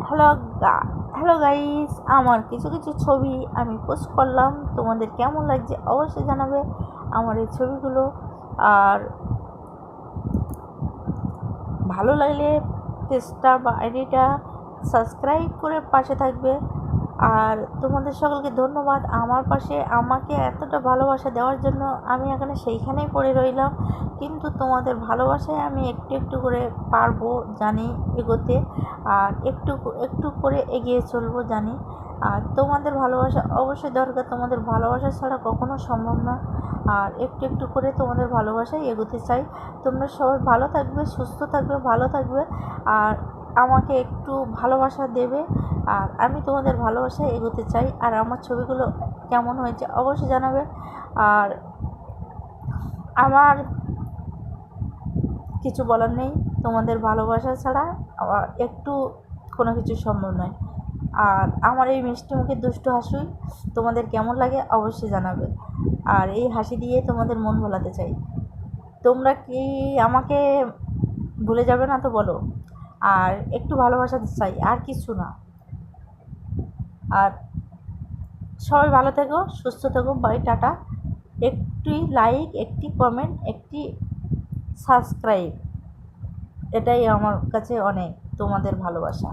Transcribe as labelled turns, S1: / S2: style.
S1: Hello hello guys, আমার কিছু কিছু ছবি আমি পোস্ট করলাম। তোমাদের কেমন লাগছে অবশ্যই জানাবে আমার এই ছবিগুলো। আর ভালো লাগলে পেজটা বা আইডিটা সাবস্ক্রাইব করে পাশে থাকবে। আর তোমাদের সকলকে ধন্যবাদ আমার পাশে আমাকে এতটা ভালোবাসা দেওয়ার জন্য। আমি এখানে সেইখানেই পড়ে রইলাম, কিন্তু তোমাদের ভালোবাসায় আমি একটু একটু করে পারবো জানি এগোতে, আর একটু একটু করে এগিয়ে চলবো জানি। আর তোমাদের ভালোবাসা অবশ্যই দরকার, তোমাদের ভালোবাসা ছাড়া কখনো সম্ভব না। আর একটু একটু করে তোমাদের ভালোবাসায় এগোতে চাই। তোমরা সবাই ভালো থাকবে, সুস্থ থাকবে, ভালো থাকবে, আর আমাকে একটু ভালোবাসা দেবে। আর আমি তোমাদের ভালোবাসায় এগোতে চাই। আর আমার ছবিগুলো কেমন হয়েছে অবশ্যই জানাবে। আর আমার কিছু বলার নেই, তোমাদের ভালোবাসা ছাড়া আমার একটু কোনো কিছু সম্ভব নয়। আর আমার এই মিষ্টি মুখের দুষ্টু হাসি তোমাদের কেমন লাগে অবশ্যই জানাবে। আর এই হাসি দিয়ে তোমাদের মন ভোলাতে চাই। তোমরা কি আমাকে ভুলে যাবে না তো বলো? আর একটু ভালোবাসা চাই, আর কিছু না। আর সবাই ভালো থেকো, সুস্থ থেকো, বাই, টাটা। একটি লাইক, একটি কমেন্ট, একটি সাবস্ক্রাইব, এটাই আমার কাছে অনেক তোমাদের ভালোবাসা।